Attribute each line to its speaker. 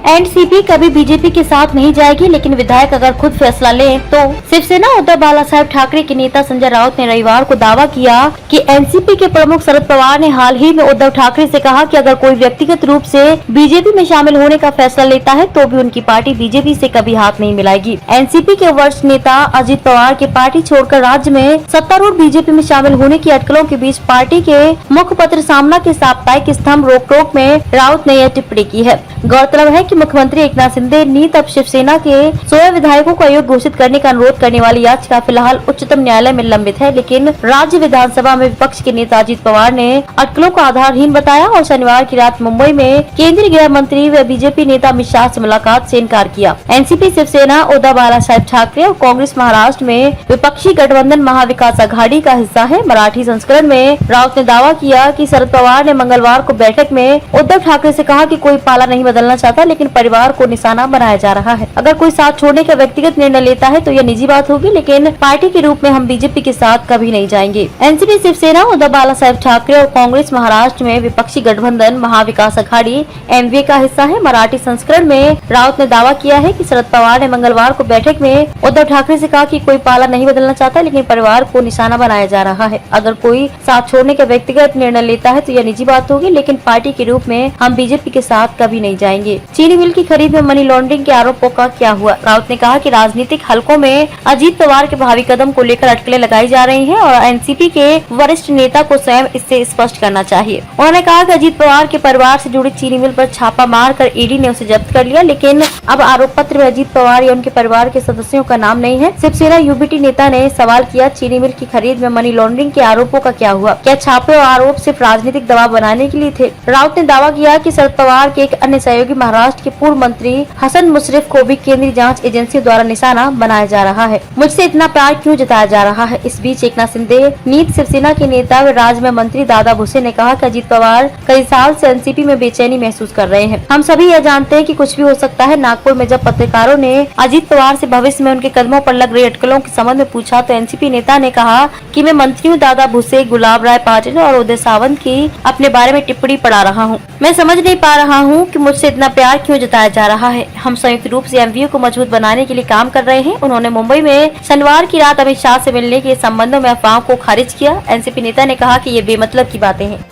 Speaker 1: NCP कभी BJP के साथ नहीं जाएगी, लेकिन विधायक अगर खुद फैसला लें तो। शिवसेना उद्धव बालासाहेब ठाकरे के नेता संजय राउत ने रविवार को दावा किया कि एनसीपी के प्रमुख शरद पवार ने हाल ही में उद्धव ठाकरे से कहा कि अगर कोई व्यक्तिगत रूप से बीजेपी में शामिल होने का फैसला लेता है तो भी उनकी पार्टी बीजेपी से कभी हाथ नहीं मिलाएगी। एनसीपी के वरिष्ठ नेता अजित पवार के पार्टी छोड़कर राज्य में सत्तारूढ़ बीजेपी में शामिल होने की अटकलों के बीच पार्टी के मुखपत्र सामना के साप्ताहिक स्तंभ रोक में राउत ने यह टिप्पणी की है। गौरतलब है कि मुख्यमंत्री एकनाथ शिंदे नीत अब शिवसेना के 16 विधायकों को अयोग्य घोषित करने का अनुरोध करने वाली याचिका फिलहाल उच्चतम न्यायालय में लंबित है, लेकिन राज्य विधानसभा में विपक्ष के नेता अजित पवार ने अटकलों को आधारहीन बताया और शनिवार की रात मुंबई में केंद्रीय गृह मंत्री व बीजेपी नेता अमित शाह से मुलाकात से इनकार किया। एनसीपी शिवसेना उद्धव बालासाहेब ठाकरे और कांग्रेस महाराष्ट्र में विपक्षी गठबंधन महाविकास अघाड़ी का हिस्सा है। मराठी संस्करण में राउत ने दावा किया कि शरद पवार ने मंगलवार को बैठक में उद्धव ठाकरे से कहा कि कोई पाला नहीं बदलना चाहता, लेकिन परिवार को निशाना बनाया जा रहा है। अगर कोई साथ छोड़ने का व्यक्तिगत निर्णय लेता है तो यह निजी बात होगी, लेकिन पार्टी के रूप में हम बीजेपी के साथ कभी नहीं जाएंगे। एनसीपी शिवसेना उद्धव बालासाहेब ठाकरे और कांग्रेस महाराष्ट्र में विपक्षी गठबंधन महाविकास अघाड़ी एमवीए का हिस्सा है। मराठी संस्करण में राउत ने दावा किया है कि शरद पवार ने मंगलवार को बैठक में उद्धव ठाकरे से कहा कि कोई पाला नहीं बदलना चाहता, लेकिन परिवार को निशाना बनाया जा रहा है। अगर कोई साथ छोड़ने का व्यक्तिगत निर्णय लेता है तो यह निजी बात होगी, लेकिन पार्टी के रूप में हम बीजेपी के साथ कभी नहीं जाएंगे। चीनी मिल की खरीद में मनी लॉन्ड्रिंग के आरोपों का क्या हुआ? राउत ने कहा कि राजनीतिक हलकों में अजीत पवार के भावी कदम को लेकर अटकलें लगाई जा रही हैं और एनसीपी के वरिष्ठ नेता को स्वयं इससे स्पष्ट करना चाहिए। उन्होंने कहा कि अजीत पवार के परिवार से जुड़ी चीनी मिल पर छापा मारकर ईडी ने उसे जब्त कर लिया, लेकिन अब आरोप पत्र में अजीत पवार या उनके परिवार के सदस्यों का नाम नहीं है। शिवसेना यूबीटी नेता ने सवाल किया, चीनी मिल की खरीद में मनी लॉन्ड्रिंग के आरोपों का क्या हुआ? क्या छापे और आरोप सिर्फ राजनीतिक दबाव बनाने के लिए थे? राउत ने दावा किया कि शरद पवार के एक अन्य सहयोगी महाराष्ट्र के पूर्व मंत्री हसन मुशर्रफ को भी केंद्रीय जांच एजेंसी द्वारा निशाना बनाया जा रहा है। मुझसे इतना प्यार क्यों जताया जा रहा है? इस बीच एकनाथ शिंदे नीत शिवसेना के नेता व राज्य में मंत्री दादा भुसे ने कहा कि अजीत पवार कई साल से एनसीपी में बेचैनी महसूस कर रहे हैं। हम सभी यह जानते हैं कि कुछ भी हो सकता है। नागपुर में जब पत्रकारों ने अजीत पवार से भविष्य में उनके कदमों पर लग रही अटकलों के संबंध में पूछा तो एनसीपी नेता ने कहा कि मैं मंत्रियों दादा भुसे, गुलाब राय पाटिल और उदय सावंत की अपने बारे में टिप्पणी पढ़ा रहा हूँ। मैं समझ नहीं पा रहा हूँ कि मुझसे इतना प्यार क्यों जताया जा रहा है। हम संयुक्त रूप से एमवीए को मजबूत बनाने के लिए काम कर रहे हैं। उन्होंने मुंबई में शनिवार की रात अमित शाह से मिलने के संबंधों में अफवाहों को खारिज किया। एनसीपी नेता ने कहा कि ये बेमतलब की बातें हैं।